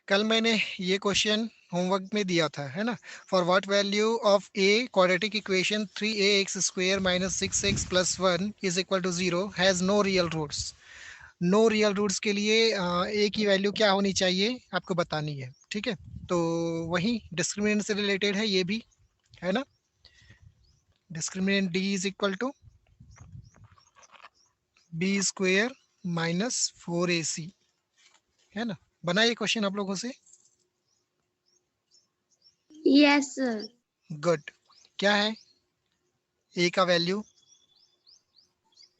कल मैंने ये क्वेश्चन होमवर्क में दिया था, है ना। For what value of a quadratic equation 3ax² minus 6x plus 1 is equal to 0 has no real roots. No real roots के लिए ए की वैल्यू क्या होनी चाहिए आपको बतानी है, ठीक है। तो वही डिस्क्रिमिनेंट से रिलेटेड है ये भी, है ना। Discriminant D is equal to b² minus 4ac, है ना। बना ये क्वेश्चन आप लोगों से? Yes sir. गुड। क्या है ए का value?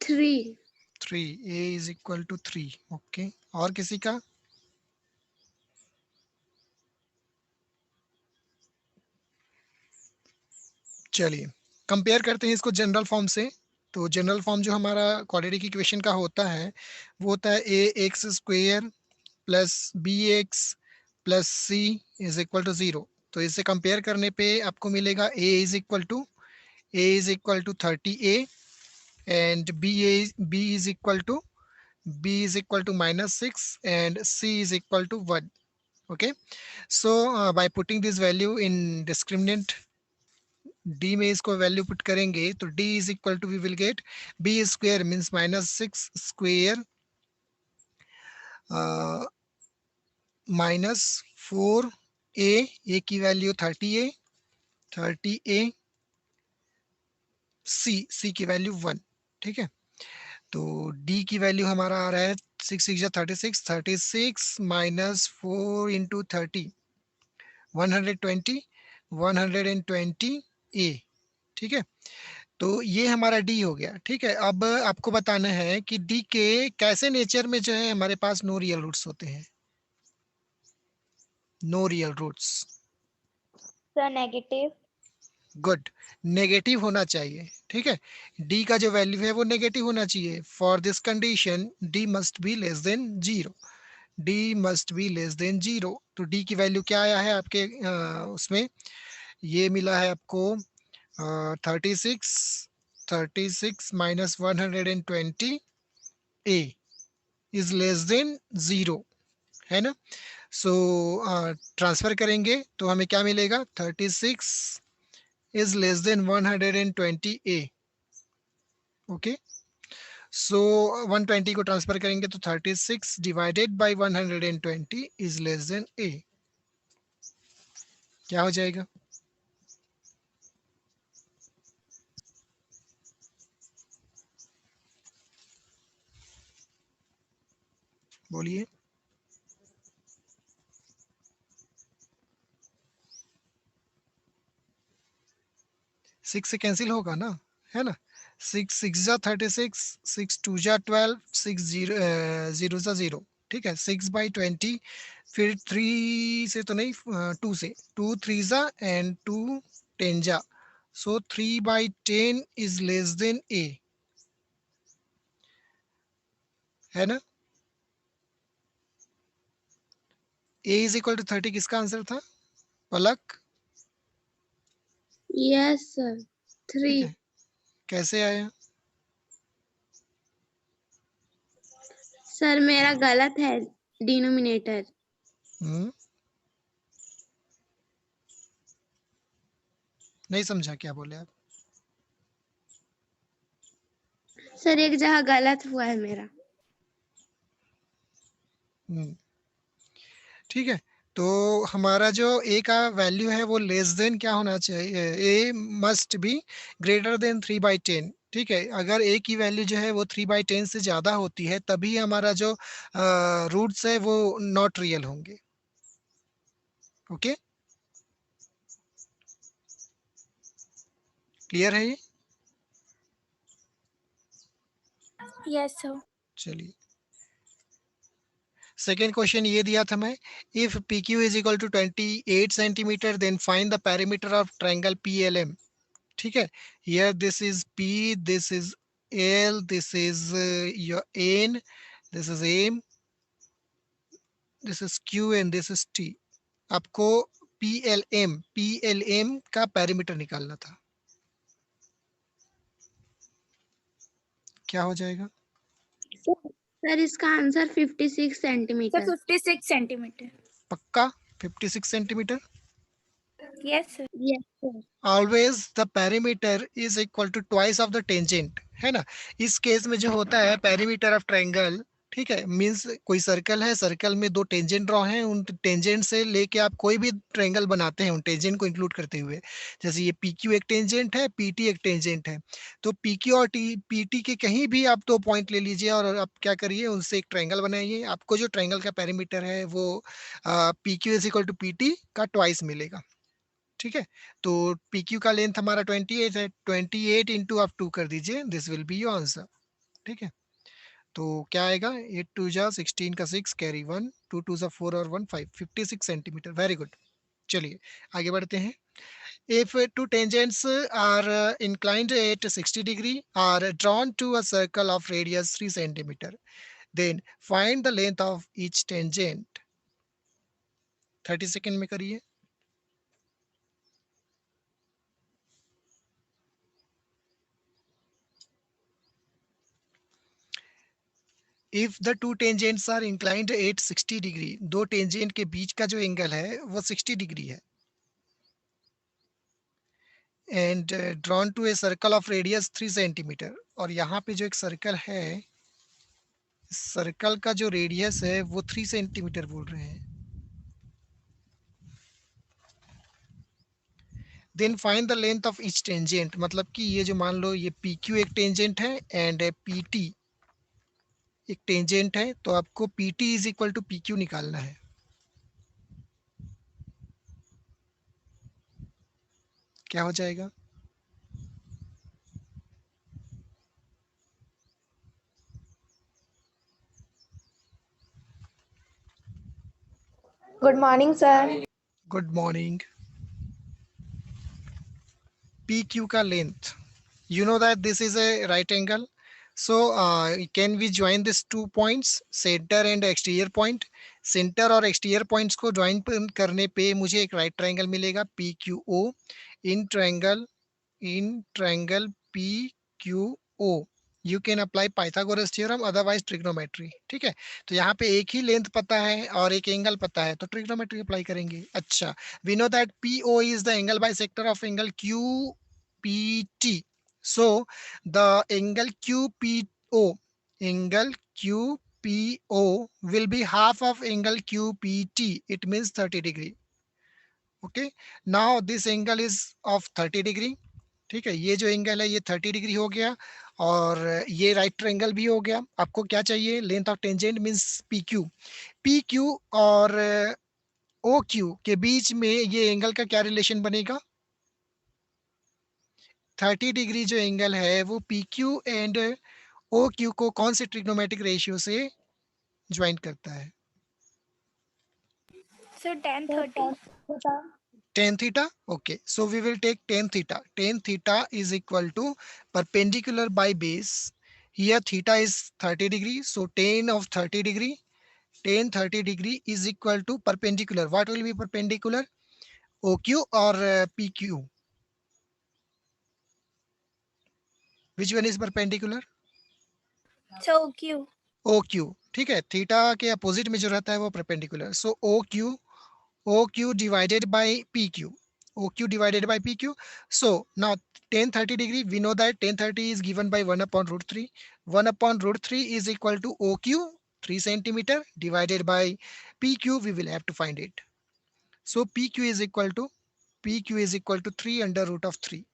3। 3। A is equal to 3। Okay, और किसी का? चलिए कंपेयर करते हैं इसको जनरल फॉर्म से। तो जनरल फॉर्म जो हमारा क्वाड्रेटिक इक्वेशन का होता है वो होता है a x square plus b x plus c is equal to 0। तो इसे कंपेयर करने पे आपको मिलेगा a is equal to 30a and b is equal to -6 and c is equal to 1. Okay, so by putting this value in discriminant d में इसको value put करेंगे तो d is equal to we will get b square means -6 square minus 4a की value 30a c की value 1, ठीक है। तो d की वैल्यू हमारा आ रहा है 6 6 36 36 माइनस 4 इंटू 30 120 120 ए, ठीक है। तो ये हमारा डी हो गया, ठीक है। अब आपको बताना है कि डी के कैसे नेचर में जो है हमारे पास नो रियल रूट्स होते हैं। No real roots. Sir negative. Good, negative होना चाहिए, ठीक है। डी का जो वैल्यू है वो नेगेटिव होना चाहिए। For this condition D must be less than 0। D must be less than 0। तो डी की वैल्यू क्या आया है आपके उसमें? ये मिला है आपको 36 minus 120 A is less then 0, है ना। सो ट्रांसफर करेंगे तो हमें क्या मिलेगा? 36 is less than 120a. Okay, so 120 को ट्रांसफर करेंगे तो 36 divided by 120 is less than a। क्या हो जाएगा? बोलिए। 6 से कैंसिल होगा ना, है ना। 6 6 जा 36, 6 2 जा 12, 6 0 जा 0, ठीक है। 6 बाई 20, फिर 3 से तो नहीं, 2 से, 2 3 जा एंड 2 10 जा, सो 3 by 10 is less than a, है ना। a इज इक्वल टू 30 किसका आंसर था? पलक। Yes sir. 3। ठीक है, कैसे आया? सर मेरा गलत है डिनोमिनेटर। नहीं समझा, क्या बोले आप? सर एक जगह गलत हुआ है मेरा। ठीक है, तो हमारा जो a का वैल्यू है वो लेस देन क्या होना चाहिए? a must be greater than 3/10, ठीक है। अगर a की वैल्यू जो है वो 3/10 से ज़्यादा होती है तभी हमारा जो रूट्स है वो नॉट रियल होंगे। ओके, क्लियर है ये? Yes sir. चलिए सेकेंड क्वेश्चन ये दिया था मैं, if P Q is equal to 28 centimetre then find the perimeter of triangle PLM, ठीक है। Here this is P, this is L, this is your N, this is M, this is Q and this is T। आपको PLM का perimeter निकालना था। क्या हो जाएगा? Sir इसका आंसर 56 सर सेंटीमीटर। 56 सेंटीमीटर। पक्का 56 centimetre. Yes, sir. Yes, sir. Always the perimeter is equal to twice of the tangent, है ना। इस केस में जो होता है पेरीमीटर ऑफ ट्रायंगल, ठीक है, मींस कोई सर्कल है, सर्कल में दो टेंजेंट ड्रॉ हैं, उन टेंजेंट से लेके आप कोई भी ट्रायंगल बनाते हैं उन टेंजेंट को इंक्लूड करते हुए। जैसे ये पी क्यू एक टेंजेंट है, पी टी एक टेंजेंट है, तो पी क्यू और टी पी टी के कहीं भी आप 2 पॉइंट ले लीजिए और आप क्या करिए, उनसे एक ट्रायंगल बनाइए। आपको जो ट्रायंगल का पेरीमीटर है वो P Q is equal to P T का ट्वाइस मिलेगा। ठीक है, तो पी क्यू का लेंथ हमारा 28 है, 28 इंटू आप 2 कर दीजिए, this will be your answer. ठीक है, तो क्या आएगा, 8 टू जा 16 का 6 कैरी 1, 2 टू जा 4 और 1 5, 56 सेंटीमीटर। Very good. चलिए आगे बढ़ते हैं। If two tangents are inclined at 60 degree are drawn to a circle of radius 3 centimeter, then find the length of each tangent। 30 second में करिए। If the two tangents are inclined at 60 degree, दो tangent के बीच का जो angle है वो 60 degree है, and drawn to a circle of radius 3 centimetre, और यहाँ पे जो एक सर्कल है, सर्कल का जो रेडियस है वो 3 सेंटीमीटर बोल रहे हैं। Then find the length of each tangent, मतलब कि ये जो मान लो ये पी क्यू एक टेंजेंट है एंड पी टी एक टेंजेंट है, तो आपको P T is equal to P Q निकालना है। क्या हो जाएगा? Good morning, sir. Good morning. P Q का length, you know that this is a right angle, so can we join these 2 points, center and exterior point? center और exterior points को join करने पे मुझे एक right triangle मिलेगा PQO, in triangle PQO you can apply Pythagoras theorem, otherwise trigonometry। ठीक है, तो यहाँ पे एक ही लेंथ पता है और एक एंगल पता है, तो ट्रिग्नोमेट्री अप्लाई करेंगे। अच्छा, we know that PO is the angle bisector of angle QPT, so the angle QPO will be half of angle QPT, it means 30 degree। okay, now this angle is of 30 degree। ठीक है, ये जो angle है ये 30 degree हो गया और ये राइट ट्रायंगल भी हो गया। आपको क्या चाहिए? Length of tangent means P Q. P Q और ओ क्यू के बीच में ये एंगल का क्या रिलेशन बनेगा? 30 डिग्री जो एंगल है वो P Q and O Q को कौन से ट्रिग्नोमेट्रिक रेशियो से ज्वाइन करता है? So 10:30. tan theta। okay, so we will take tan theta। tan theta is equal to perpendicular by base, here theta is 30 degree, so tan of 30 degree, tan 30 degree is equal to perpendicular, what will be perpendicular, OQ or PQ? which one is perpendicular? So Q. OQ। ठीक है, theta के opposite में जो रहता है वो perpendicular, so OQ divided by PQ, OQ divided by PQ। So now tan 30 degree, we know that tan 30 is given by 1 upon root 3, 1 upon root 3 is equal to OQ 3 centimeter divided by PQ, we will have to find it, so PQ is equal to 3 under root of 3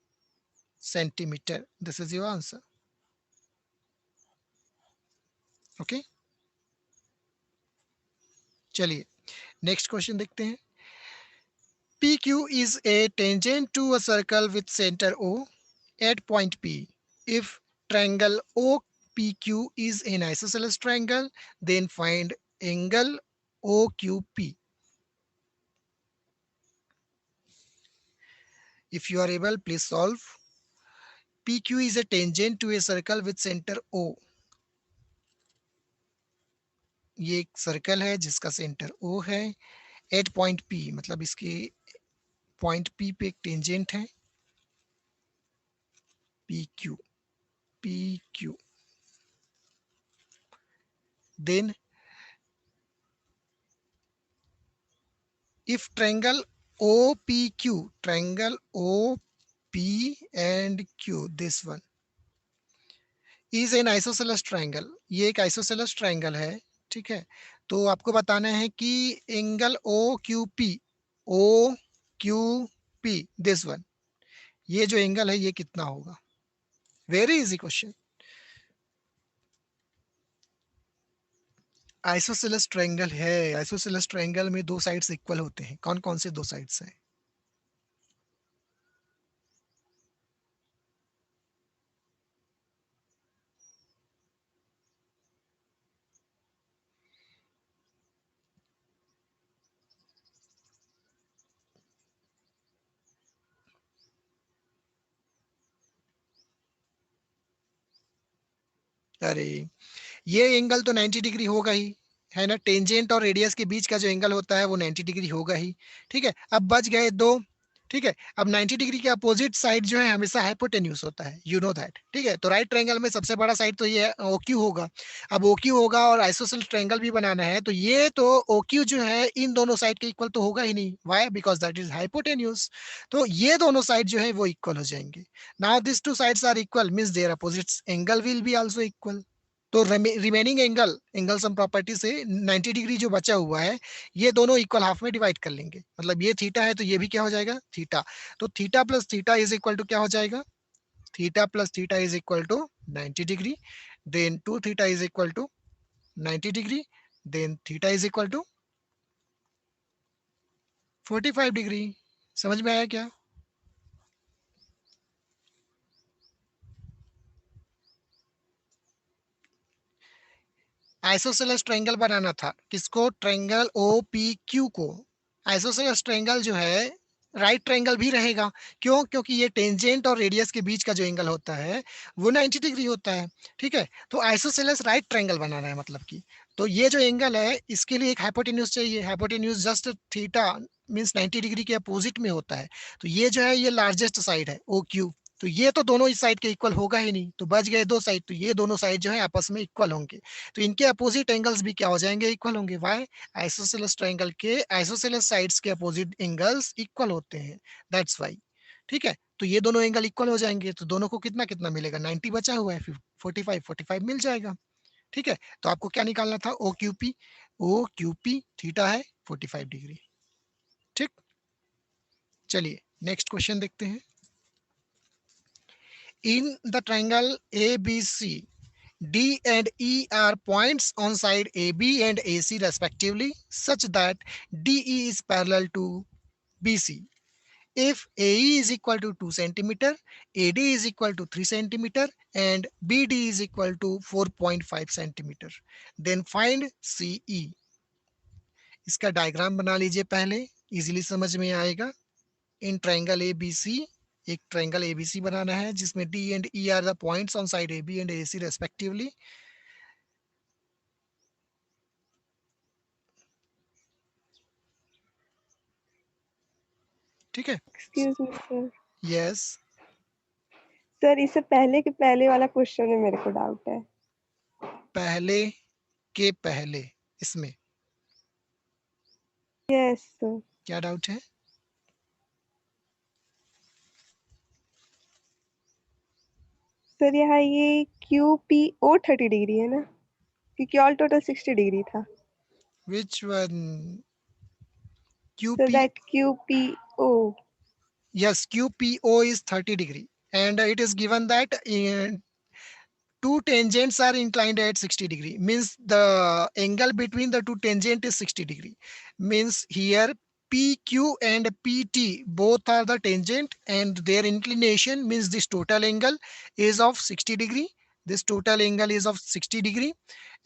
centimeter, this is your answer। okay, चलिए next question देखते हैं। PQ is a tangent to a circle with center O at point P. If triangle OPQ is an isosceles triangle, then find angle OQP। If you are able, please solve। PQ is a tangent to a circle with center O। ये एक circle है जिसका centre O है, eight point P, मतलब इसके point P पे एक tangent है PQ, PQ। Then if triangle OPQ, triangle OP and Q, this one is an isosceles triangle, ये एक isosceles triangle है, ठीक है। तो आपको बताना है कि एंगल OQP दिस वन, ये जो एंगल है ये कितना होगा। Very easy question. Isosceles triangle है, आइसोसेलेस ट्रायंगल में दो साइड्स इक्वल होते हैं, कौन कौन से दो साइड्स हैं। अरे ये एंगल तो 90 डिग्री होगा ही, है ना। टेंजेंट और रेडियस के बीच का जो एंगल होता है वो 90 डिग्री होगा ही, ठीक है। अब बच गए दो, ठीक है। अब 90 डिग्री के अपोजिट साइड जो है हमेशा हाइपोटेन्यूज होता है, यू नो दैट, ठीक है। तो राइट ट्रायंगल में सबसे बड़ा साइड तो ये OQ होगा। अब OQ होगा और आइसोसेलेस ट्रायंगल भी बनाना है, तो ये तो OQ जो है इन दोनों साइड के इक्वल तो होगा ही नहीं, why, because that is hypotenuse. तो ये दोनों साइड जो है वो इक्वल हो जाएंगे। Now this two sides are equal means their opposites angle will be also equal. तो remaining angle, angle sum property से 90 डिग्री जो बचा हुआ है ये दोनों इक्वल हाफ में डिवाइड कर लेंगे, मतलब ये थीटा है तो ये भी क्या हो जाएगा, थीटा। तो theta plus theta is equal to क्या हो जाएगा, theta plus theta is equal to 90 degree, then two theta is equal to 90 degree, then theta is equal to 45 degree. समझ में आया क्या। आइसोसेलेस ट्रायंगल बनाना था, किसको, ट्रायंगल OPQ को। आइसोसेलेस ट्रायंगल जो है राइट ट्रायंगल भी रहेगा, क्यों, क्योंकि ये टेंजेंट और रेडियस के बीच का जो एंगल होता है वो 90 डिग्री होता है, ठीक है। तो आइसोसेलेस राइट ट्रायंगल बनाना है मतलब कि, तो ये जो एंगल है इसके लिए एक हाइपोटेन्यूज चाहिए, hypotenuse just theta means 90 degree के अपोजिट में होता है। तो ये जो है ये लार्जेस्ट साइड है OQ, तो ये तो दोनों इस साइड के इक्वल होगा ही नहीं, तो बच गए दो साइड, तो ये दोनों साइड जो है आपस में इक्वल होंगे। तो इनके अपोजिट एंगल्स भी क्या हो जाएंगे, इक्वल होंगे। व्हाई, आइसोसेलेस ट्रायंगल के आइसोसेलेस साइड्स के अपोजिट एंगल्स इक्वल होते हैं, दैट्स व्हाई, ठीक है। तो ये दोनों एंगल इक्वल हो जाएंगे, तो दोनों को कितना कितना मिलेगा, 90 बचा हुआ है, 45 मिल जाएगा, ठीक है। तो आपको क्या निकालना था, OQP थीटा है 45 डिग्री, ठीक। चलिए नेक्स्ट क्वेश्चन देखते हैं। In the triangle ABC, D and E are points on side AB and AC respectively, such that DE is parallel to BC. If AE is equal to 2 centimeter, AD is equal to 3 centimeter, and BD is equal to 4.5 centimeter, then find CE. इसका diagram बना लीजिए पहले, easily समझ में आएगा। In triangle ABC, एक triangle ABC बनाना है जिसमें D and E are the points on side AB and AC respectively. ठीक है, excuse me sir. Yes. Sir इससे पहले के पहले वाला क्वेश्चन में मेरे को डाउट है। पहले के पहले इसमें यस सर। क्या डाउट है। सर यहाँ ये QPO 30 डिग्री है ना, क्योंकि ऑल टोटल 60 डिग्री था। Which one, So QP, that QPO. yes, QPO is 30 degree and it is given that two tangents are inclined at 60 degree, means the angle between the two tangent is 60 degree, means here PQ and PT both are the tangent and their inclination means this total angle is of 60 degree, this total angle is of 60 degree,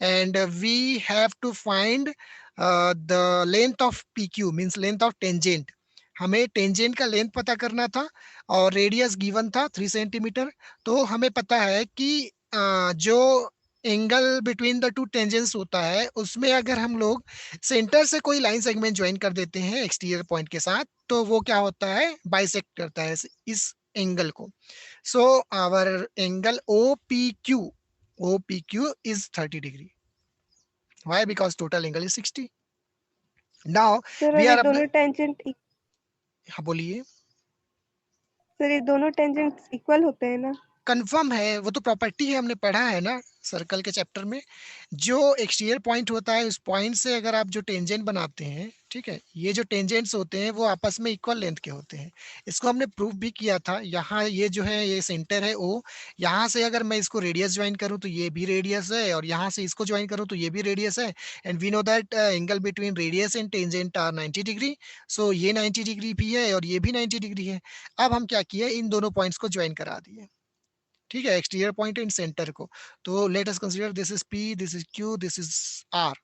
and we have to find the length of PQ means length of tangent। हमें tangent का length पता करना था और radius given था 3 centimetre. तो हमें पता है कि जो angle between the two tangents होता है उसमें अगर हम लोग सेंटर से कोई लाइन सेगमेंट ज्वाइन कर देते हैं एक्सटीरियर पॉइंट के साथ, तो वो क्या होता है, बाइसेक्ट करता है इस एंगल को। So our angle OPQ is 30 degree. Why, because total angle is 60। Now sir we और ये आर, दोनों टेंजेंट, हाँ बोलिए। सर ये दोनों टेंजेंट्स इक्वल होते हैं ना? कंफर्म है, वो तो प्रॉपर्टी है, हमने पढ़ा है ना सर्कल के चैप्टर में। जो एक्सटीरियर पॉइंट होता है, उस पॉइंट से अगर आप जो टेंजेंट बनाते हैं, ठीक है, ये जो टेंजेंट्स होते हैं वो आपस में इक्वल लेंथ के होते हैं। इसको हमने प्रूफ भी किया था। यहाँ ये जो है, ये सेंटर है ओ, यहाँ से अगर मैं इसको रेडियस ज्वाइन करूँ तो ये भी रेडियस है, और यहाँ से इसको ज्वाइन करूँ तो ये भी रेडियस है। And we know that angle between radius and tangent are 90 degree. So ये 90 डिग्री भी है और ये भी 90 डिग्री है। अब हम क्या किए, इन दोनों पॉइंट्स को ज्वाइन करा दिए, ठीक है, एक्सटीरियर पॉइंट इन सेंटर को। तो let us consider this is P, this is Q, this is R.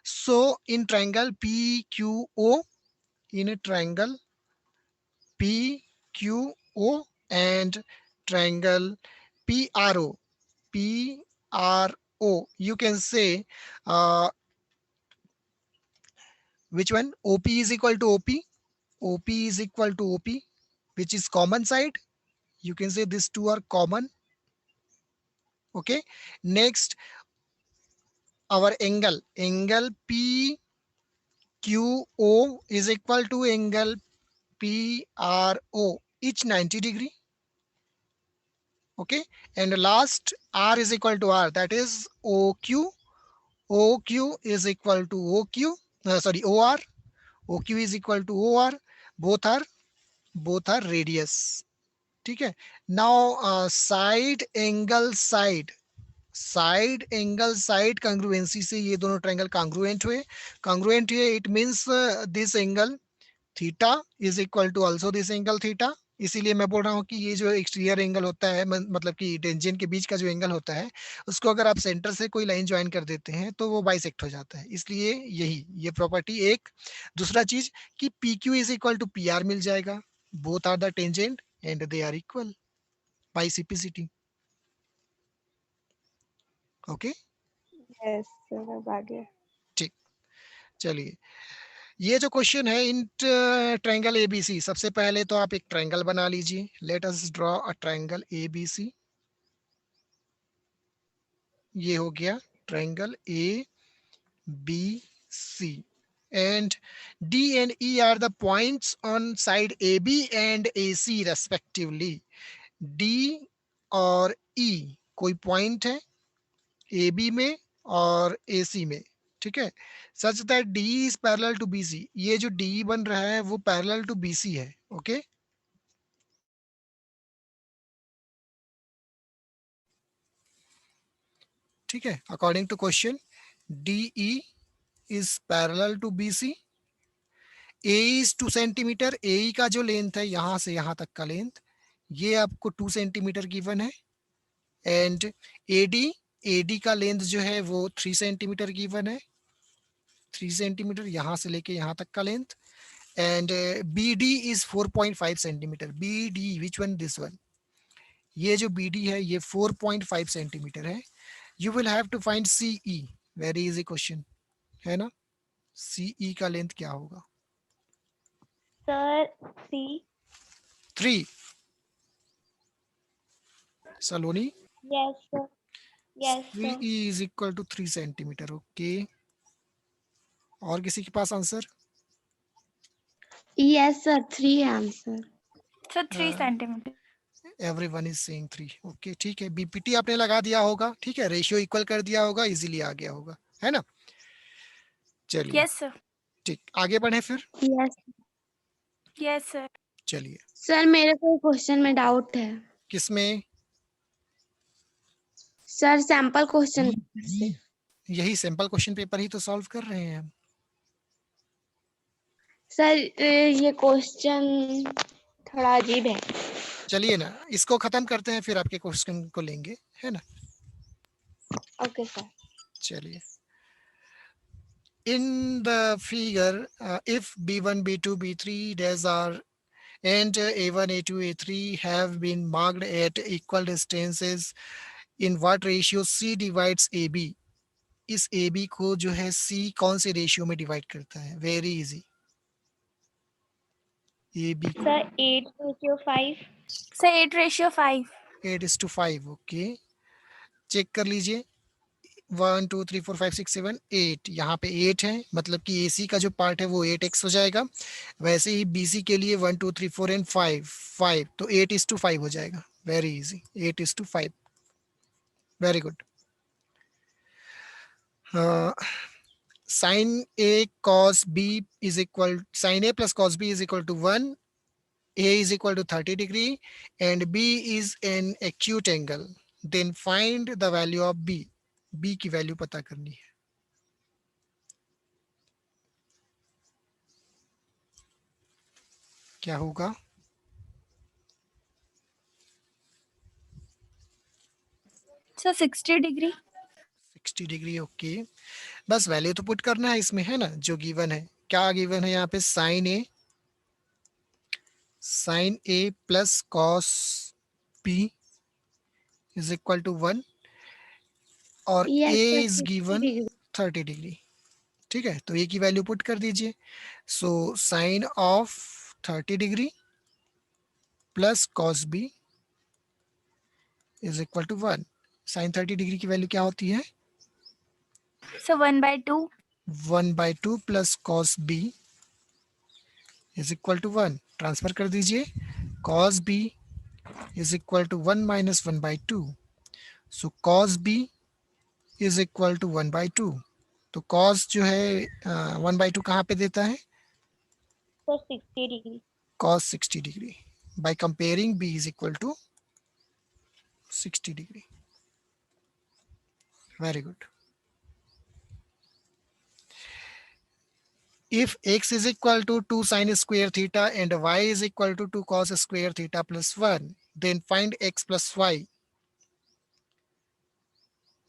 So in triangle P Q O, in triangle P Q O and triangle P R O, P R O, you can say uh, which one, OP is equal to OP, OP is equal to OP, which is common side. You can say these two are common. Okay, next our angle PQO is equal to angle PRO, each 90 degree. Okay, and last R is equal to R, that is OQ. OQ is equal to OQ, sorry, OR. OQ is equal to OR. Both are radius. ठीक है. Now side angle side congruency से ये दोनों triangle congruent हुए. It means this angle theta is equal to also this angle theta. इसीलिए मैं बोल रहा हूँ कि ये जो एक्सटीरियर एंगल होता है, मतलब कि टेंजेंट के बीच का जो एंगल होता है, उसको अगर आप सेंटर से कोई लाइन ज्वाइन कर देते हैं तो वो बाइसेक्ट हो जाता है. इसलिए ये प्रॉपर्टी एक. दूसरा चीज कि p Q is equal to p r मिल जाएगा. Both are the tangent and they are equal by simplicity. Okay, yes sir, अब आ गया। ठीक. चलिए, ये जो क्वेश्चन है इन ट्रायंगल एबीसी, सबसे पहले तो आप एक ट्रायंगल बना लीजिए. Let us draw a triangle ABC. ये हो गया triangle A B C, and D and E are the points on side AB and AC respectively. D और E कोई पॉइंट है AB में और AC में, ठीक है, such that D is parallel to BC. ये जो D बन रहा है वो parallel to BC है. ओके, ठीक है. According to question DE is parallel to BC. A is 2 सेंटीमीटर. AE का जो लेंथ है यहाँ से यहाँ तक का लेंथ, ये आपको 2 सेंटीमीटर गिवन है. एंड AD का लेंथ जो है वो 3 सेंटीमीटर गिवन है. 3 सेंटीमीटर यहाँ से लेके यहाँ तक का length. And BD is 4.5 centimetre. BD which one, this one. ये जो BD है ये 4.5 सेंटीमीटर है. You will have to find CE. Very easy question है ना. CE का लेंथ क्या होगा? Sir C. 3. Saloni, yes sir. Yes sir. CE is equal to 3 centimetre. Okay, और किसी के पास आंसर? यस सर, 3 है आंसर. सर 3 हाँ. Centimetre. Everyone is saying 3. Okay, ठीक है. बीपीटी आपने लगा दिया होगा, ठीक है, रेशियो इक्वल कर दिया होगा, इजीली आ गया होगा, है ना. चलिए, यस सर. ठीक, आगे बढ़े फिर. Yes yes sir. चलिए, सर, मेरे को क्वेश्चन में डाउट है. किसमें? सर सैंपल क्वेश्चन से. यही सिंपल क्वेश्चन पेपर ही तो सॉल्व कर रहे हैं हम. सर ये क्वेश्चन थोड़ा अजीब है. चलिए ना, इसको खत्म करते हैं फिर आपके क्वेश्चन को लेंगे, है ना. Okay sir. चलिए, in the figure, if B1, B2, B3 dash are and A1, A2, A3 have been marked at equal distances, in what ratio C divides AB? इस AB को जो है C कौन से रेशियो में डिवाइड करता है? Very easy. AB को सर 8:5. सर 8:5. 8:5. ओके, चेक कर लीजिए. 1 2 3 4 5 6 7 8, यहाँ पे 8 है, मतलब कि AC का जो पार्ट है वो 8x हो जाएगा। वैसे ही BC के लिए 1 2 3 4 एंड 5, तो 8:5 हो जाएगा। Very easy, 8:5। Very good. Sine A cos B is equal, sine A plus cos B is equal to 1, A is equal to 30 degree and B is an acute angle. Then find the value of B. B की value पता करनी है। क्या होगा? Sir 60 degree. 60 degree, okay. बस value तो put करना है इसमें, है ना, जो गिवन है। क्या गिवन है यहाँ पे? Sine A plus cos B is equal to 1 और Yes, A sir. Is 60 given degree. 30 degree. ठीक है, तो ए की वैल्यू पुट कर दीजिए। So sine of 30 degree plus cos B is equal to 1। Sine 30 degree की वैल्यू क्या होती है? Sir 1/2। 1/2 plus cos B is equal to 1। Transfer कर दीजिए। Cos B is equal to 1 minus 1/2। So cos B is equal to 1/2। तो cos जो है 1/2 कहाँ पे देता है? Sir 60 degree. Cos 60 degree. By comparing B is equal to 60 degree. Very good. If x is equal to 2 sin square theta and y is equal to 2 cos square theta plus 1, then find x plus y.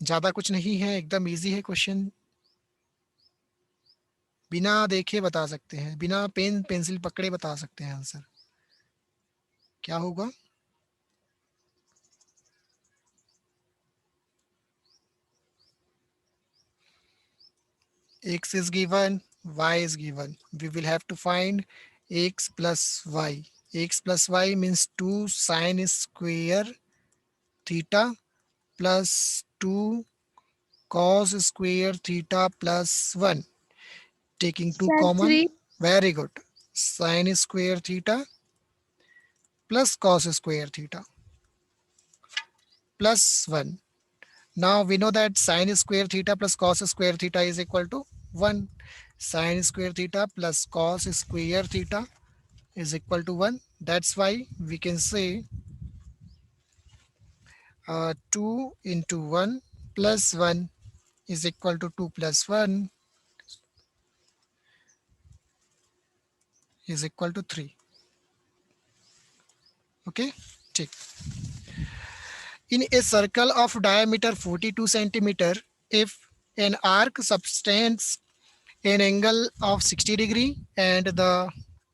ज्यादा कुछ नहीं है, एकदम easy है question. बिना देखे बता सकते हैं, बिना पेन पेंसिल पकड़े बता सकते हैं आंसर। क्या होगा? x is given, y is given. We will have to find x plus y. X plus y means 2 sin square theta plus 2 cos square theta plus 1. Taking 2 Sir, common. 3. Very good. Sin square theta plus cos square theta plus 1. Now we know that sin square theta plus cos square theta is equal to 1. Sin square theta plus cos square theta is equal to 1. That's why we can say 2 into 1 plus 1 is equal to 2 plus 1 is equal to 3. Okay, ठीक. In a circle of diameter 42 centimeter, if an arc subtends an angle of 60 degree and the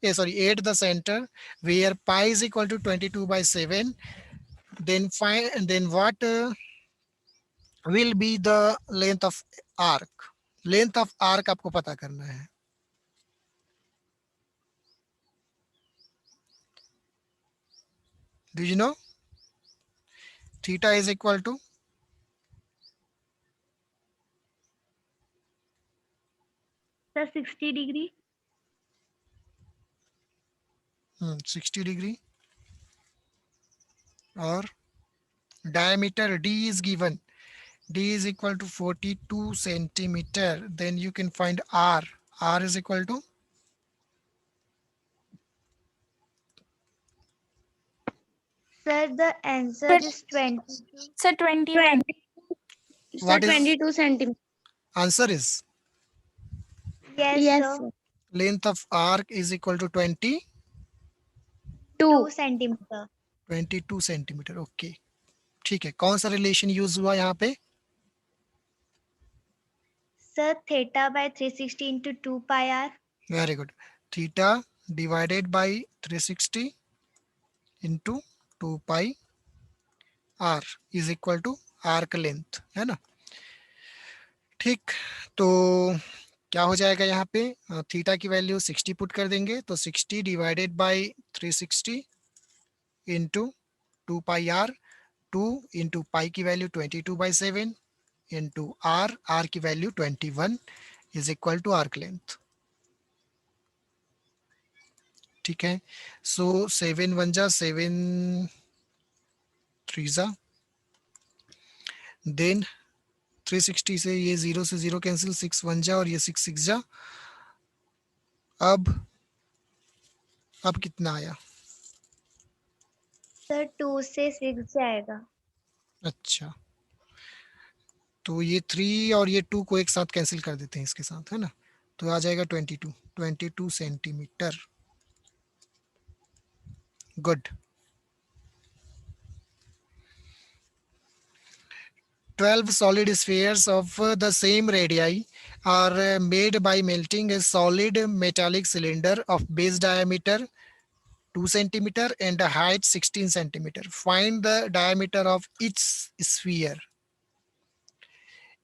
at the center where pi is equal to 22/7, then what will be the length of arc? Length of arc आपको पता करना है। Do you know? Theta is equal to sir 60 degree. 60 degree, or diameter D is given. D is equal to 42 centimeter. Then you can find R. R is equal to sir the answer is 20। Sir 21। Sir, what is 22 centimeter. answer is Yes, sir sir. length of arc is equal to 2. 2 centimetre. 22 centimetre. Okay, ठीक है। कौन सा relation use हुआ यहाँ पे? Sir theta by 360 into 2 pi r। Very good. Theta divided by 360 into 2 pi R is equal to arc length, है ना। ठीक, तो क्या हो जाएगा यहाँ पे? थीटा की वैल्यू 60 पुट कर देंगे, तो 60 divided by 360 into 2 pi R, 2 into pi की वैल्यू 22/7 इंटू आर की value 21 is equal to arc length. ठीक है, सो 7 1 जा 7 3 जा, देन 360 से ये 0 से 0 कैंसिल, 6 1 जा और ये 6 6 जा। अब कितना आया? सर 2 से 6 जाएगा। अच्छा, तो ये 3 और ये 2 को एक साथ कैंसिल कर देते हैं इसके साथ, है ना, तो आ जाएगा 22 centimetre. Good. 12 solid spheres of the same radii are made by melting a solid metallic cylinder of base diameter 2 centimeter and a height 16 centimeter. Find the diameter of each sphere.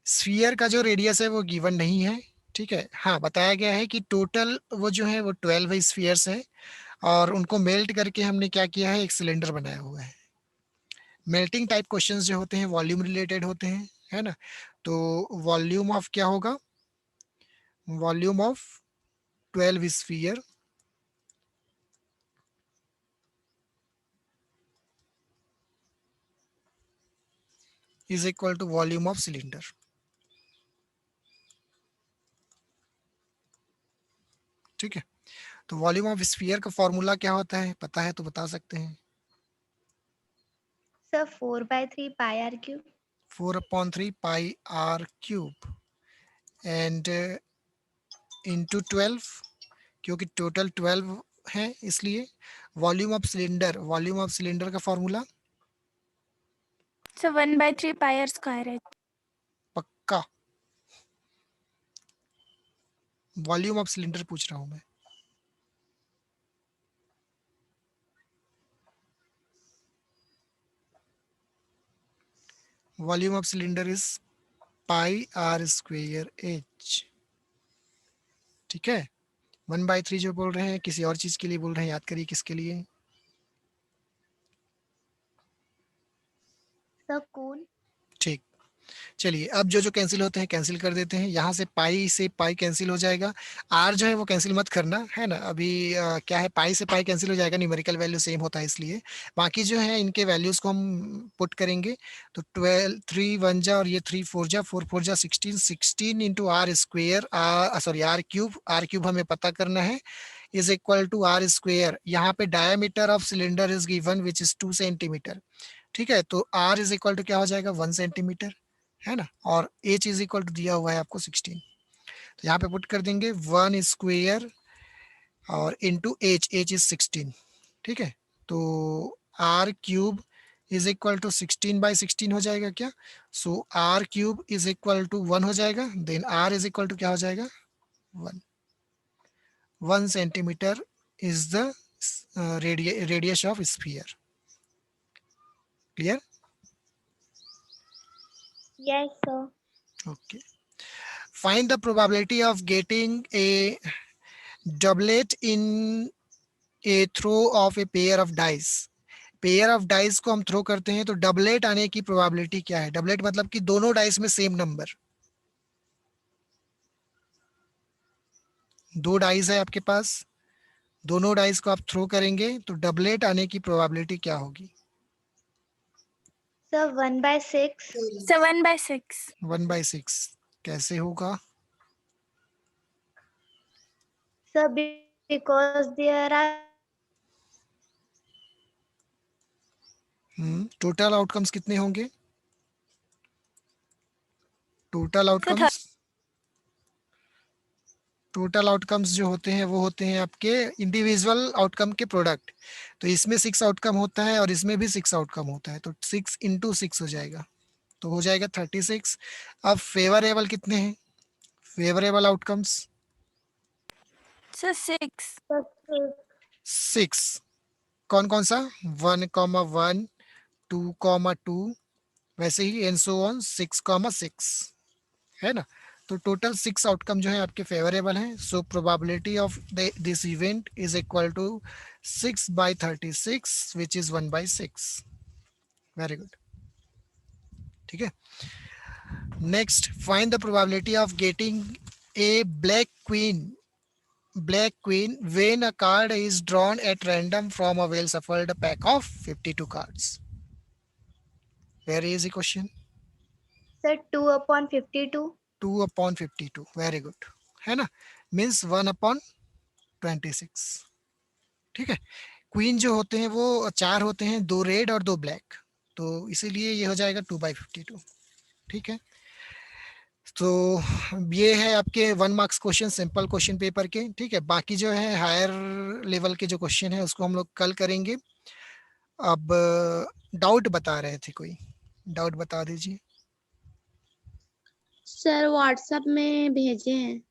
Sphere का जो radius है वो given नहीं है, ठीक है। हाँ, बताया गया है कि टोटल वो जो है वो 12 स्फीयर्स है और उनको मेल्ट करके हमने क्या किया है, एक सिलेंडर बनाया हुआ है। मेल्टिंग टाइप क्वेश्चंस जो होते हैं वॉल्यूम रिलेटेड होते हैं, है ना, तो वॉल्यूम ऑफ क्या होगा, volume of 12 sphere is equal to volume of cylinder. ठीक है, तो वॉल्यूम ऑफ स्फीयर का फॉर्मूला क्या होता है, पता है तो बता सकते हैं। Sir 4/3 pi R cube. 4/3 pi R cube and into 12, क्योंकि टोटल 12 है इसलिए। वॉल्यूम ऑफ सिलेंडर का formula sir 1/3 pi R square है। पक्का, वॉल्यूम ऑफ सिलेंडर पूछ रहा हूं मैं। Volume of cylinder is pi R square H. ठीक है, 1/3 जो बोल रहे हैं किसी और चीज के लिए बोल रहे हैं, याद करिए किसके लिए। Sir cool. ठीक, चलिए अब जो जो कैंसिल होते हैं कैंसिल कर देते हैं। यहाँ से पाई कैंसिल हो जाएगा, आर जो है वो कैंसिल मत करना, है ना। अभी क्या है, पाई से पाई कैंसिल हो जाएगा, न्यूमेरिकल वैल्यू सेम होता है इसलिए। बाकी जो है इनके वैल्यूज को हम पुट करेंगे, तो 12 3 1 जा और ये 3 4 जा, 4 4 जा 16, 16 into R square, sorry R cube हमें पता करना है, is equal to R square. यहाँ पे diameter of cylinder is given which is 2 centimetre. ठीक है, तो आर इज इक्वल टू क्या हो जाएगा, 1 सेंटीमीटर, है ना, और एच इज इक्वल टू दिया हुआ है आपको 16, तो यहाँ पे पुट कर देंगे 1 स्क्वेयर और इंटू एच इज 16। ठीक है, तो r cube is equal to 16/16 हो जाएगा क्या, so r cube is equal to 1 हो जाएगा, then r is equal to क्या हो जाएगा 1 centimetre is the radius of sphere. Clear? Yes sir. Okay. Find the probability of getting a doublet in a throw of a pair of dice. Pair of dice को हम throw करते हैं तो doublet आने की प्रोबेबिलिटी क्या है। Doublet मतलब कि दोनों डाइस में सेम नंबर, दो डाइस है आपके पास, दोनों डाइस को आप थ्रो करेंगे तो डबलेट आने की प्रोबेबिलिटी क्या होगी। सर 1/6। सर 1/6। 1/6 कैसे होगा? Sir because there are total outcomes कितने होंगे, टोटल आउटकम्स जो होते हैं वो होते हैं आपके इंडिविजुअल आउटकम के प्रोडक्ट। तो इसमें 6 आउटकम होता है और इसमें भी 6 आउटकम होता है, तो 6 इंटू 6 हो जाएगा, तो हो जाएगा 36। अब फेवरेबल कितने हैं, फेवरेबल आउटकम्स सर 6। 6। कौन कौन सा, 1,1 2,2 वैसे ही एंड सो ऑन 6,6, है ना। तो टोटल 6 आउटकम जो है आपके फेवरेबल हैं, so probability of this event is equal to 6/36 which is 1/6। Very good, ठीक है। Next, find the probability of getting a black queen when a card is drawn at random from a well shuffled pack of 52 cards. Very easy question. Sir, 2 upon 52. 2 upon 52. Very good. है ना, means 1 upon 26. ठीक है, queen जो होते हैं वो 4 होते हैं, 2 रेड और 2 ब्लैक, तो इसीलिए ये हो जाएगा 2/52. ठीक है, तो ये है आपके 1 marks question, simple question paper के. ठीक है, बाकी जो है हायर लेवल के जो क्वेश्चन है उसको हम लोग कल करेंगे. अब डाउट बता रहे थे, कोई डाउट बता दीजिए. सर व्हाट्सएप में भेजे हैं.